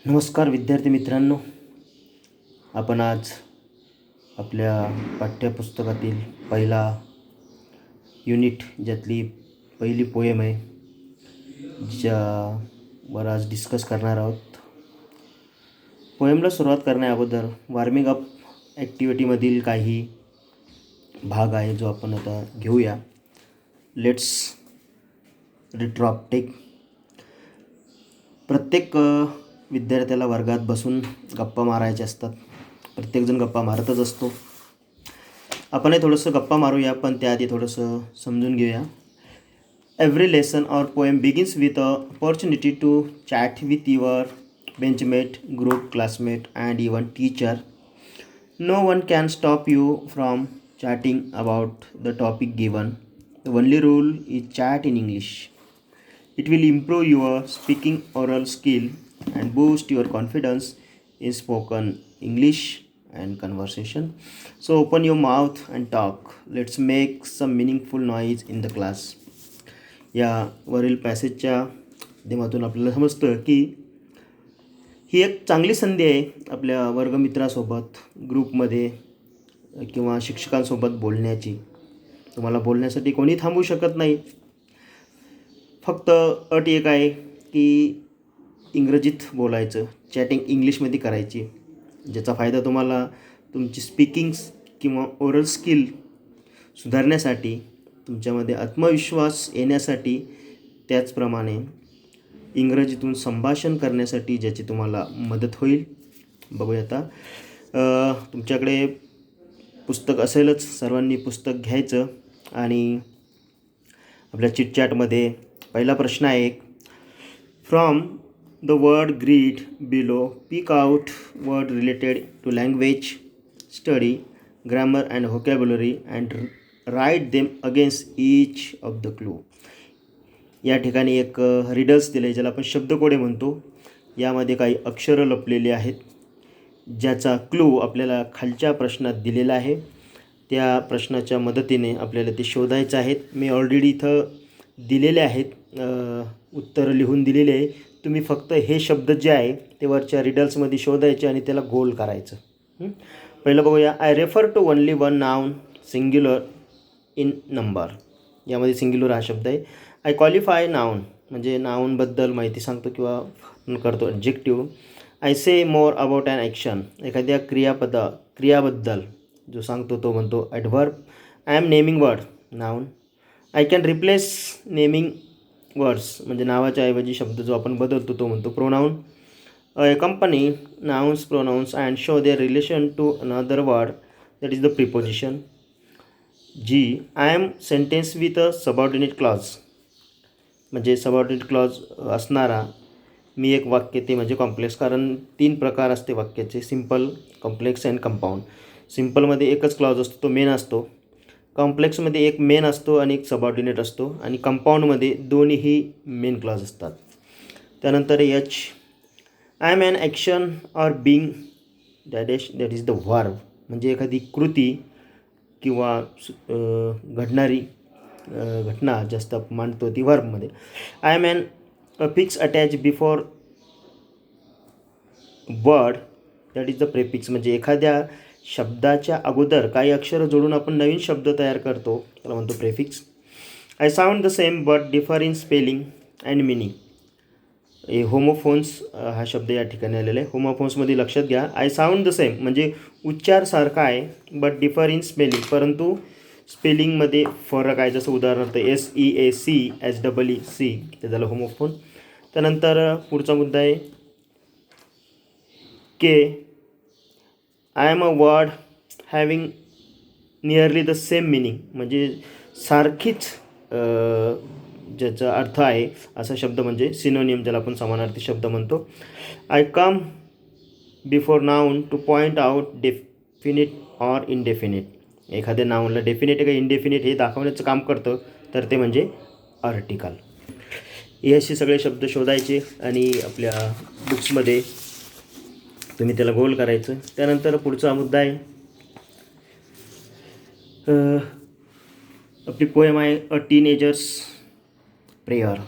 नमस्कार विद्यार्थी मित्रांनो, आपण आज आपल्या पाठ्यपुस्तकातील पहिला युनिट ज्यातली पहिली पोएम आहे ज्यावर आज डिस्कस करणार आहोत. पोएमला सुरुवात करण्या अगोदर वॉर्मिंग अप ॲक्टिव्हिटीमधील काही भाग आहे जो आपण आता घेऊया. लेट्स रिट्रॉप टेक. प्रत्येक विद्यार्थ्याला वर्गात बसून गप्पा मारायच्या असतात. प्रत्येकजण गप्पा मारतच असतो. आपणही थोडंसं गप्पा मारूया, पण त्याआधी थोडंसं समजून घेऊया. Every lesson or poem begins with a opportunity to chat with your benchmate, group, classmate and even teacher. No one can stop you from chatting about the topic given. The only rule is chat in English. It will improve your speaking oral skill and boost your confidence in spoken English and conversation. So open your mouth and talk. Let's make some meaningful noise in the class. या वरील पॅसेजच्या माध्यमातून आपल्याला समजतं की ही एक चांगली संधी आहे आपल्या वर्गमित्रासोबत, ग्रुपमध्ये किंवा शिक्षकांसोबत बोलण्याची. तुम्हाला बोलण्यासाठी कोणी थांबवू शकत नाही. फक्त अट एक आहे की इंग्रजीत बोलायचं, चॅटिंग इंग्लिशमध्ये करायची, ज्याचा फायदा तुम्हाला तुमची स्पीकिंग्स किंवा ओरल स्किल सुधारण्यासाठी, तुमच्यामध्ये आत्मविश्वास येण्यासाठी, त्याचप्रमाणे इंग्रजीतून संभाषण करण्यासाठी ज्याची तुम्हाला मदत होईल. बघूया आता. तुमच्याकडे पुस्तक असेलच, सर्वांनी पुस्तक घ्यायचं आणि आपल्या चिटचॅटमध्ये पहिला प्रश्न आहे. From the word grid below pick out word related to language study, grammar and vocabulary and write them against each of the clue. या ठिकाणी एक रिडल्स दिले ज्याला आपण शब्दकोडे म्हणतो. यामध्ये काही अक्षरं लपलेली आहेत ज्याचा क्लू आपल्याला खालच्या प्रश्नात दिलेला आहे. त्या प्रश्नाच्या मदतीने आपल्याला ते शोधायचं आहेत. मी ऑलरेडी इथं दिलेले आहेत, उत्तर लिहून दिलेले आहे. तुम्ही फक्त हे शब्द जे आहे ते वरच्या रिडल्समध्ये शोधायचे आणि त्याला गोल करायचं. पहिलं बघूया. I refer to only one noun singular in number. यामध्ये सिंग्युलर हा शब्द आहे. आय क्वालिफाय नाउन म्हणजे नाउनबद्दल माहिती सांगतो किंवा करतो. Adjective. I say more about an action. एखाद्या क्रियाबद्दल जो सांगतो तो म्हणतो adverb. I am naming word noun. I can replace naming words म्हणजे नावाच्या ऐवजी शब्द जो आपण बदलतो तो म्हणतो pronoun. Company nouns pronouns and show their relation to another word, that is the preposition. जी. I am sentence with a subordinate clause म्हणजे सबऑर्डिनेट क्लॉज असणारा मी एक वाक्य, ते म्हणजे कॉम्प्लेक्स. कारण 3 प्रकार असते वाक्याचे, सिम्पल, कॉम्प्लेक्स अँड कंपाऊंड. सिम्पलमध्ये एकच क्लॉज असतो, तो मेन असतो. कॉम्प्लेक्समध्ये एक मेन असतो आणि एक सबऑर्डिनेट असतो. आणि कंपाऊंडमध्ये दोन्हीही मेन क्लॉज असतात. त्यानंतर H. I am an action or being that is the verb म्हणजे एखादी कृती किंवा घडणारी घटना जास्त मांडतो ती व्हर्बमध्ये. I am an affix attach before word, that is the prefix म्हणजे एखाद्या शब्दाच्या अगोदर काही अक्षरं जोडून आपण नवीन शब्द तयार करतो, त्याला म्हणतो prefix. I sound the same but differ in spelling and meaning. Homophones हा शब्द या ठिकाणी आलेला आहे. होमोफोन्समध्ये लक्षात घ्या. आय साऊंड द सेम म्हणजे उच्चार सारखा आहे, बट डिफर इन स्पेलिंग परंतु स्पेलिंगमध्ये फरक आहे. जसं उदाहरणार्थ SEACHEEC ते झालं होमोफोन. त्यानंतर पुढचा मुद्दा आहे K. I am a word having nearly the same meaning म्हणजे सारखीच ज्याचा अर्थ आहे असा शब्द म्हणजे सिनोनिम, ज्याला आपण समानार्थी शब्द म्हणतो. I come before noun two point out definite or indefinite. एखाद्या नाउनला डेफिनेट आहे का इनडेफिनिट हे दाखवण्याचं काम करतं, तर ते म्हणजे आर्टिकल. हे असे सगळे शब्द शोधायचे आणि आपल्या बुक्समध्ये तुम्ही त्याला गोल करायचं. त्यानंतर पुढचा मुद्दा आहे आपली पोएम आहे अ टीनेजर्स प्रेयर.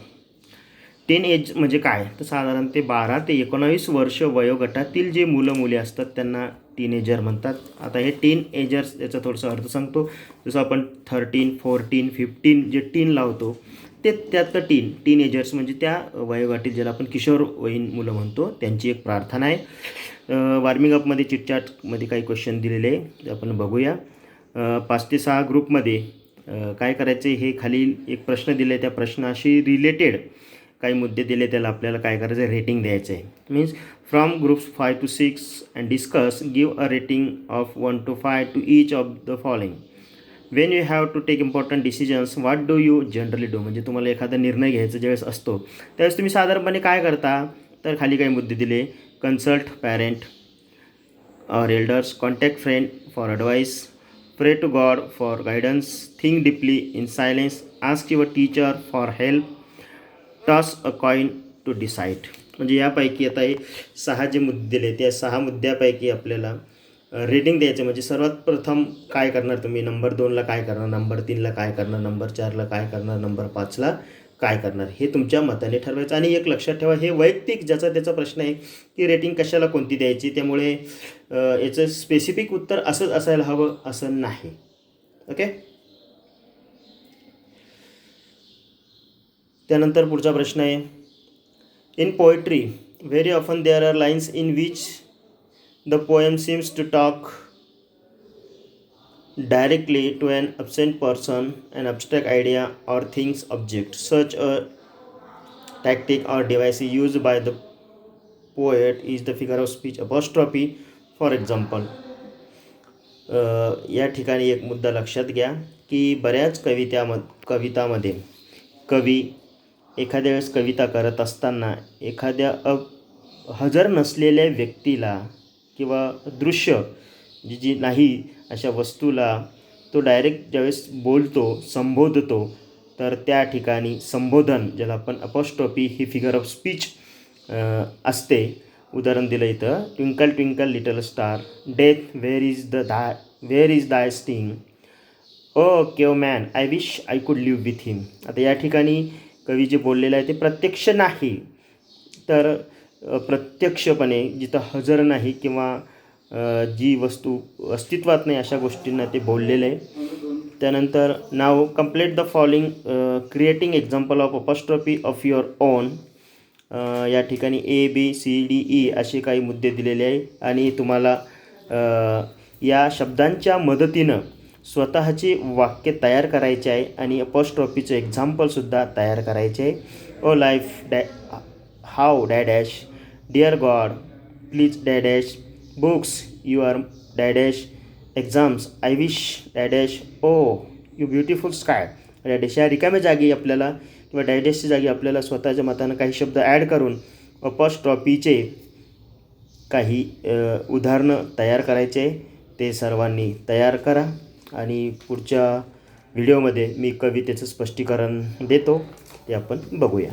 टीन एज म्हणजे काय, तर साधारण ते 12 ते 19 वर्ष वयोगटातील जे मुलं मुली असतात त्यांना टीनेजर म्हणतात. आता हे टीनएजर्स याचा थोडासा अर्थ सांगतो. जसं आपण 13, 14, 15 जे टीन लावतो ते त्यात टीनेजर्स म्हणजे त्या वयोगटातील ज्याला आपण किशोरवयीन मुलं म्हणतो त्यांची एक प्रार्थना आहे. वॉर्मिंग अपमध्ये चिटचॅटमध्ये काही क्वेश्चन दिलेले आहे ते आपण बघूया. 5 ते 6 ग्रुपमध्ये काय करायचे हे खाली एक प्रश्न दिले आहे, त्या प्रश्नाशी रिलेटेड काही मुद्दे दिले, त्याला आपल्याला काय करायचं आहे, रेटिंग द्यायचं आहे. Means from groups 5 to 6 and discuss give a rating of 1 to 5 to each of the following. When you have to take important decisions what do you generally do. म्हणजे तुम्हाला एखादा निर्णय घ्यायचा ज्यावेळेस असतो त्यावेळेस तुम्ही साधारणपणे काय करता, तर खाली काही मुद्दे दिले. कन्सल्ट पॅरेंट और elders, contact friend for advice, pray to God for guidance, think deeply in silence, ask your teacher for help, toss a coin to decide. म्हणजे यापैकी आता हे 6 जे मुद्दे दिले त्या 6 मुद्द्यापैकी आपल्याला रेटिंग द्यायचं. म्हणजे सर्वात प्रथम काय करणार तुम्ही, नंबर 2ला काय करणार, नंबर 3ला काय करणार, नंबर 4ला काय करणार, नंबर 5ला काय करणार, हे तुमच्या मताने ठरवायचं. आणि एक लक्षात ठेवा, हे वैयक्तिक ज्याचा त्याचा प्रश्न आहे की रेटिंग कशाला कोणती द्यायची, त्यामुळे याचं स्पेसिफिक उत्तर असंच असायला हवं असं नाही. ओके. त्यानंतर पुढचा प्रश्न आहे. In poetry very often there are lines in which the poem seems to talk directly to an absent person, an abstract idea or things object. Such a tactic or device used by the poet is the figure of speech apostrophe. For example, या ठिकाणी एक मुद्दा लक्षात घ्या की बऱ्याच कवितामध्ये कवी एखाद्या वेळेस कविता करत असताना एखाद्या हजर नसलेल्या व्यक्तीला किंवा दृश्य जी नाही अशा वस्तूला तो डायरेक्ट ज्यावेळेस बोलतो, संबोधतो, तर त्या ठिकाणी संबोधन ज्याला आपण अपॉस्ट्रॉफी ही फिगर ऑफ स्पीच असते. उदाहरण दिलं इथं, twinkle twinkle little star, death where is thy sting, O cave man I wish I could live with him. आता या ठिकाणी कवी जे बोललेलं आहे ते प्रत्यक्ष नाही, तर प्रत्यक्षपणे जिथं हजर नाही किंवा जी वस्तू अस्तित्वात नाही अशा गोष्टींना ते बोललेलं आहे. त्यानंतर नाव complete the following creating example of apostrophe of your own. या ठिकाणी ABCDE असे काही मुद्दे दिलेले आहे आणि तुम्हाला या शब्दांच्या मदतीनं स्वतःची वाक्य तयार करायचे आहे आणि अपॉस्ट्रॉफीचं एक्झाम्पलसुद्धा तयार करायचे आहे. O life how dash, dear God please dash, books you are dash, exams I wish dash, O you beautiful sky dash. या रिकाम्या जागी आपल्याला किंवा डॅडॅशच्या जागी आपल्याला स्वतःच्या मतानं काही शब्द ॲड करून अपॉस्ट्रॉफीचे काही उदाहरणं तयार करायचे. ते सर्वांनी तयार करा आणि पुढच्या व्हिडिओमध्ये मी कवितेचं स्पष्टीकरण देतो, ते आपण बघूया.